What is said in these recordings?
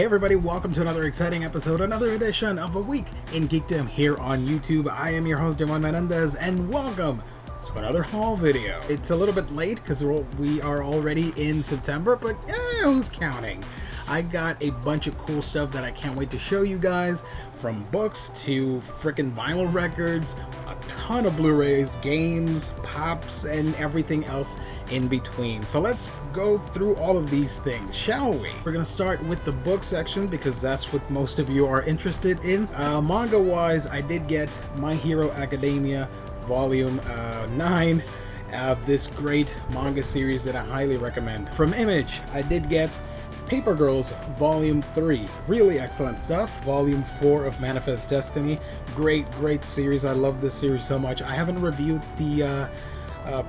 Hey everybody, welcome to another exciting episode, another edition of A Week in Geekdom here on YouTube. I am your host, Jamon Menendez, and welcome to another haul video. It's a little bit late because we are already in September, but who's counting? I got a bunch of cool stuff that I can't wait to show you guys, from books to freaking vinyl records, a ton of Blu-rays, games, pops, and everything else in between. So let's go through all of these things, shall we? We're gonna start with the book section because that's what most of you are interested in. Manga wise, I did get My Hero Academia Volume 9 of this great manga series that I highly recommend. From Image, I did get Paper Girls Volume 3, really excellent stuff. Volume 4 of Manifest Destiny, great series. I love this series so much. I haven't reviewed the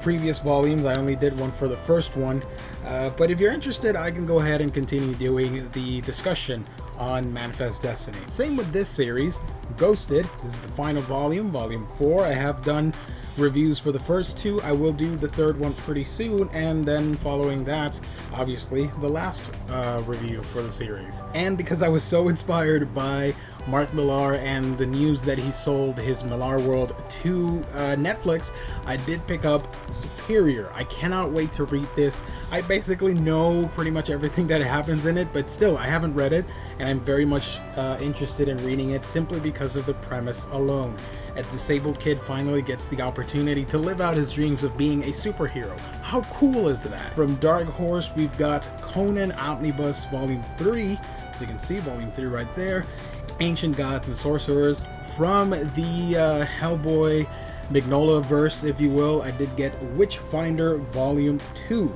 previous volumes. I only did one for the first one, but if you're interested, I can go ahead and continue doing the discussion on Manifest Destiny. Same with this series, Ghosted. This is the final volume, Volume 4. I have done reviews for the first two. I will do the third one pretty soon, and then following that, obviously, the last review for the series. And because I was so inspired by Mark Millar and the news that he sold his Millar World to Netflix, I did pick up Superior. I cannot wait to read this. I basically know pretty much everything that happens in it, but still, I haven't read it, and I'm very much interested in reading it simply because of the premise alone. A disabled kid finally gets the opportunity to live out his dreams of being a superhero. How cool is that? From Dark Horse, we've got Conan Omnibus Volume 3, as you can see, Volume 3 right there. Ancient Gods and Sorcerers. From the Hellboy Magnolia verse, if you will, I did get Witchfinder Volume 2.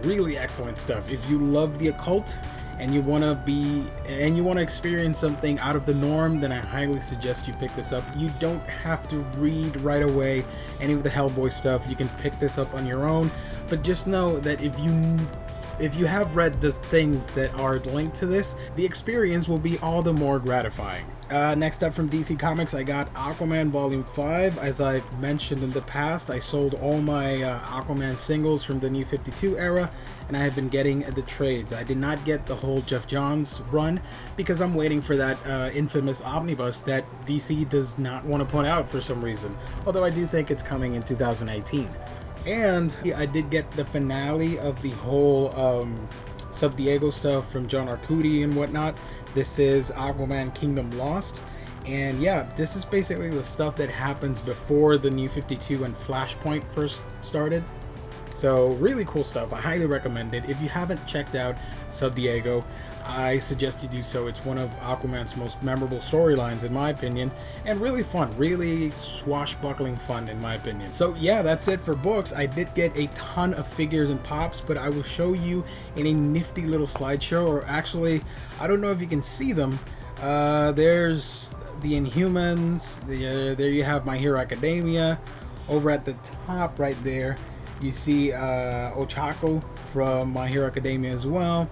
Really excellent stuff. If you love the occult and you want to experience something out of the norm, then I highly suggest you pick this up. You don't have to read right away any of the Hellboy stuff. You can pick this up on your own, but just know that if you have read the things that are linked to this, the experience will be all the more gratifying. Next up from DC Comics, I got Aquaman Volume 5. As I've mentioned in the past, I sold all my Aquaman singles from the New 52 era, and I have been getting the trades. I did not get the whole Jeff Johns run because I'm waiting for that infamous omnibus that DC does not want to put out for some reason, although I do think it's coming in 2018. And I did get the finale of the whole Sub Diego stuff from John Arcudi and whatnot. This is Aquaman Kingdom Lost, and yeah, this is basically the stuff that happens before the New 52 and Flashpoint first started. So really cool stuff. I highly recommend it. If you haven't checked out Sub Diego, I suggest you do so. It's one of Aquaman's most memorable storylines in my opinion, and really fun, really swashbuckling fun in my opinion. So yeah, that's it for books. I did get a ton of figures and pops, but I will show you in a nifty little slideshow, or actually, I don't know if you can see them. There's the Inhumans, there you have My Hero Academia. Over at the top right there, you see Ochako from My Hero Academia as well.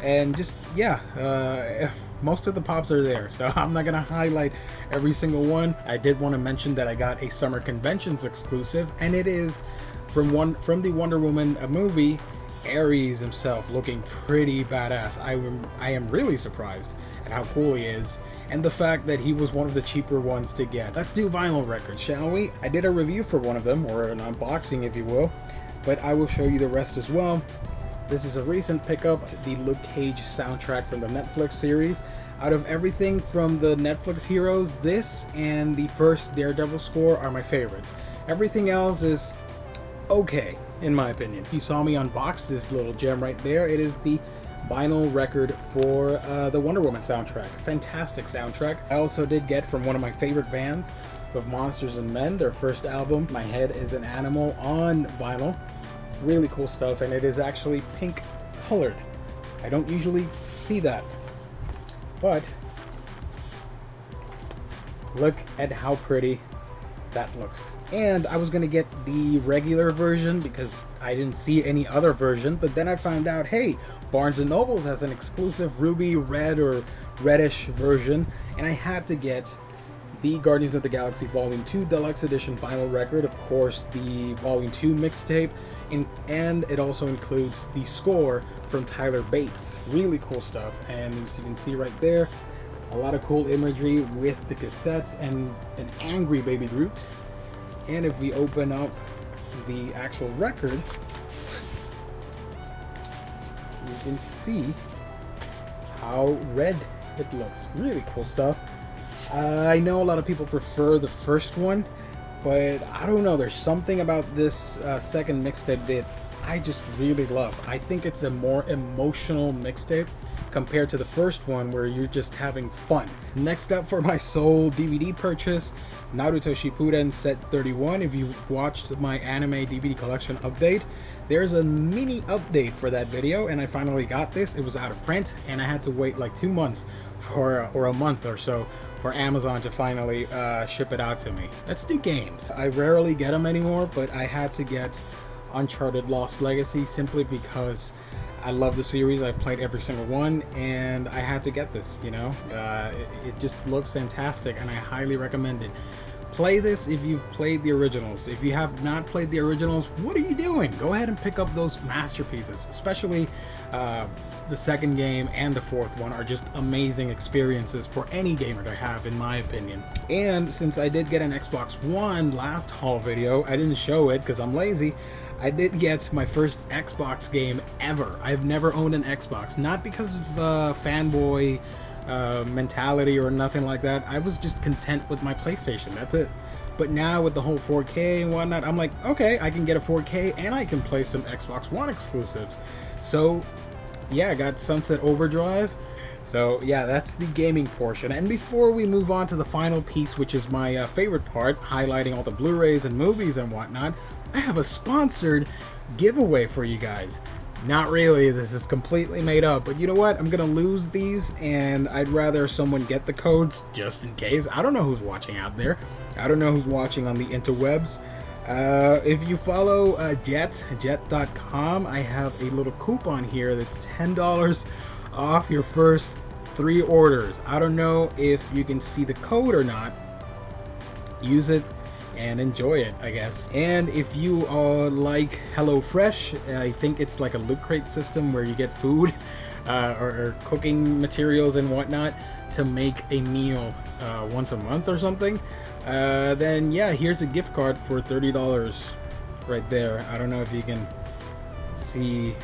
And just, yeah, most of the pops are there, so I'm not gonna highlight every single one. I did want to mention that I got a Summer Conventions exclusive, and it is from the Wonder Woman movie, Ares himself, looking pretty badass. I am really surprised at how cool he is, and the fact that he was one of the cheaper ones to get. Let's do vinyl records, shall we? I did a review for one of them, or an unboxing if you will, but I will show you the rest as well. This is a recent pickup, the Luke Cage soundtrack from the Netflix series. Out of everything from the Netflix heroes, this and the first Daredevil score are my favorites. Everything else is okay, in my opinion. You saw me unbox this little gem right there. It is the vinyl record for the Wonder Woman soundtrack. Fantastic soundtrack. I also did get from one of my favorite bands, of Monsters and Men, their first album, My Head is an Animal, on vinyl. Really cool stuff, and it is actually pink colored. I don't usually see that, but look at how pretty that looks. And I was gonna get the regular version because I didn't see any other version, but then I found out, hey, Barnes & Nobles has an exclusive ruby red or reddish version, and I had to get the Guardians of the Galaxy Volume 2 Deluxe Edition Vinyl record, of course the Volume 2 mixtape, and it also includes the score from Tyler Bates. Really cool stuff, and as you can see right there, a lot of cool imagery with the cassettes and an angry Baby Groot. And if we open up the actual record, you can see how red it looks. Really cool stuff. I know a lot of people prefer the first one, but I don't know, there's something about this second mixtape that I just really love. I think it's a more emotional mixtape compared to the first one where you're just having fun. Next up for my sole DVD purchase, Naruto Shippuden Set 31. If you watched my anime DVD collection update, there's a mini update for that video, and I finally got this. It was out of print, and I had to wait like 2 months or a month or so for Amazon to finally ship it out to me. Let's do games. I rarely get them anymore, but I had to get Uncharted Lost Legacy simply because I love the series. I've played every single one, and I had to get this, you know. It just looks fantastic, and I highly recommend it. Play this if you've played the originals. If you have not played the originals, what are you doing? Go ahead and pick up those masterpieces. Especially the second game and the fourth one are just amazing experiences for any gamer to have, in my opinion. And since I did get an Xbox One last haul video, I didn't show it because I'm lazy. I did get my first Xbox game ever. I've never owned an Xbox, not because of fanboy mentality or nothing like that. I was just content with my PlayStation, that's it. But now with the whole 4K and whatnot, I'm like, okay, I can get a 4K and I can play some Xbox One exclusives. So yeah, I got Sunset Overdrive. So yeah, that's the gaming portion. And before we move on to the final piece, which is my favorite part, highlighting all the Blu-rays and movies and whatnot, I have a sponsored giveaway for you guys. Not really, this is completely made up, but you know what? I'm gonna lose these, and I'd rather someone get the codes just in case. I don't know who's watching out there. I don't know who's watching on the interwebs. If you follow jet.com, I have a little coupon here that's $10 off your first 3 orders. I don't know if you can see the code or not. Use it and enjoy it, I guess. And if you like HelloFresh, I think it's like a loot crate system where you get food or cooking materials and whatnot to make a meal once a month or something, then yeah, here's a gift card for $30 right there. I don't know if you can see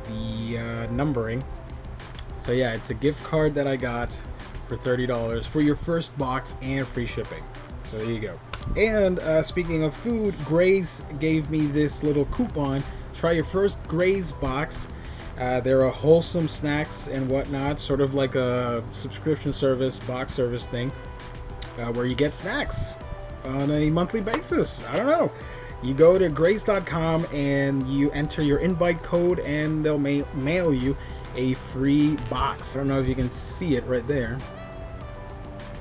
the numbering. So yeah, it's a gift card that I got for $30 for your first box and free shipping. So there you go. And speaking of food, Graze gave me this little coupon. Try your first Graze box. There are wholesome snacks and whatnot, sort of like a subscription service, box service thing, where you get snacks on a monthly basis. I don't know. You go to Graze.com and you enter your invite code, and they'll mail you a free box. I don't know if you can see it right there.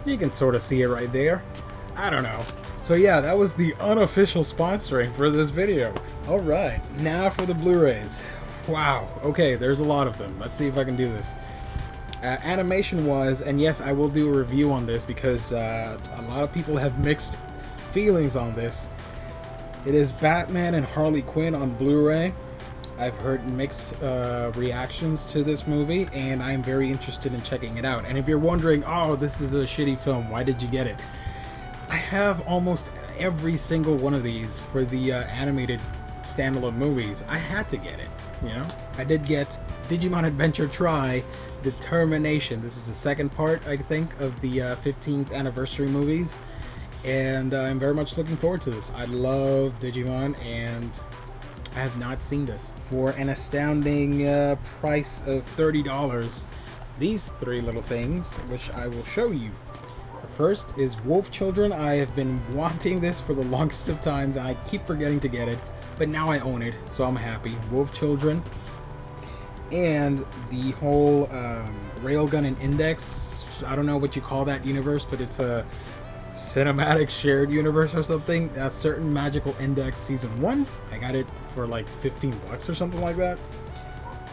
You can sort of see it right there. I don't know. So yeah, that was the unofficial sponsoring for this video. Alright, now for the Blu-rays. Wow, okay, there's a lot of them. Let's see if I can do this. Animation-wise, and yes, I will do a review on this because a lot of people have mixed feelings on this. It is Batman and Harley Quinn on Blu-ray. I've heard mixed reactions to this movie, and I'm very interested in checking it out. And if you're wondering, oh, this is a shitty film, why did you get it? I have almost every single one of these for the animated standalone movies. I had to get it, you know? I did get Digimon Adventure Tri Determination. This is the second part, I think, of the 15th anniversary movies, and I'm very much looking forward to this. I love Digimon, and I have not seen this. For an astounding price of $30, these 3 little things, which I will show you. First is Wolf Children. I have been wanting this for the longest of times, and I keep forgetting to get it, but now I own it, so I'm happy. Wolf Children. And the whole Railgun and Index, I don't know what you call that universe, but it's a cinematic shared universe or something. A Certain Magical Index Season 1. I got it for like $15 or something like that.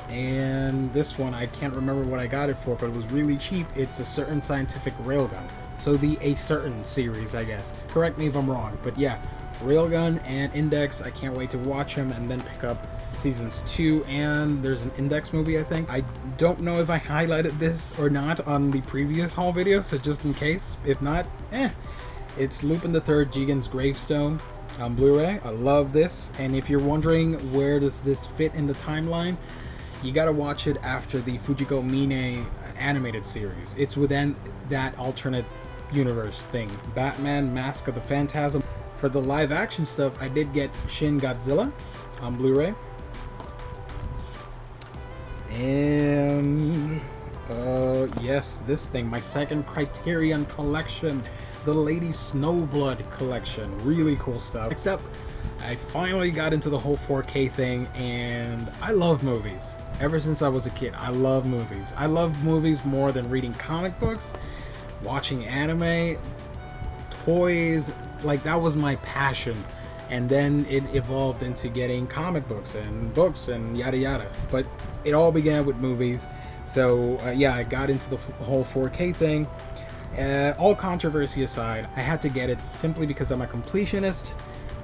And this one, I can't remember what I got it for, but it was really cheap. It's A Certain Scientific Railgun. So a certain series, I guess. Correct me if I'm wrong, but yeah, Railgun and Index, I can't wait to watch them and then pick up seasons 2, and there's an Index movie, I think. I don't know if I highlighted this or not on the previous haul video, so just in case, if not, it's Lupin the Third Jigen's Gravestone on Blu-ray. I love this, and if you're wondering where does this fit in the timeline, you gotta watch it after the Fujiko Mine animated series. It's within that alternate universe thing. Batman Mask of the Phantasm. For the live action stuff, I did get Shin Godzilla on Blu-ray. And yes, this thing, my second Criterion collection, the Lady Snowblood collection. Really cool stuff. Next up, I finally got into the whole 4K thing, and I love movies. Ever since I was a kid, I love movies. I love movies more than reading comic books, watching anime, toys. Like, that was my passion. And then it evolved into getting comic books and yada yada. But it all began with movies. So yeah, I got into the whole 4K thing. All controversy aside, I had to get it simply because I'm a completionist,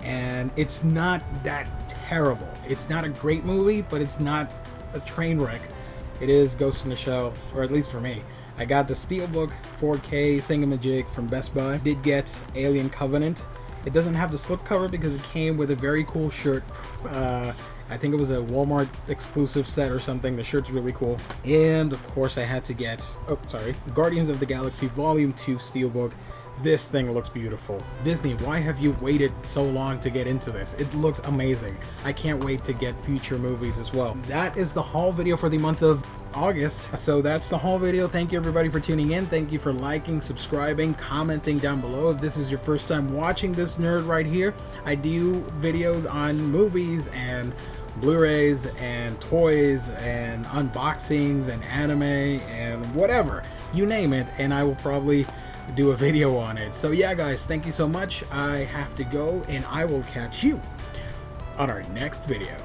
and it's not that terrible. It's not a great movie, but it's not a train wreck. It is Ghost in the Shell, or at least for me. I got the Steelbook 4K thingamajig from Best Buy. I did get Alien Covenant. It doesn't have the slipcover because it came with a very cool shirt. I think it was a Walmart exclusive set or something. The shirt's really cool. And of course I had to get, Guardians of the Galaxy Volume 2 Steelbook. This thing looks beautiful. Disney, why have you waited so long to get into this? It looks amazing. I can't wait to get future movies as well. That is the haul video for the month of August. So that's the haul video. Thank you everybody for tuning in. Thank you for liking, subscribing, commenting down below. If this is your first time watching this nerd right here, I do videos on movies and Blu-rays and toys and unboxings and anime and whatever, you name it, and I will probably do a video on it. So yeah guys, thank you so much. I have to go, and I will catch you on our next video.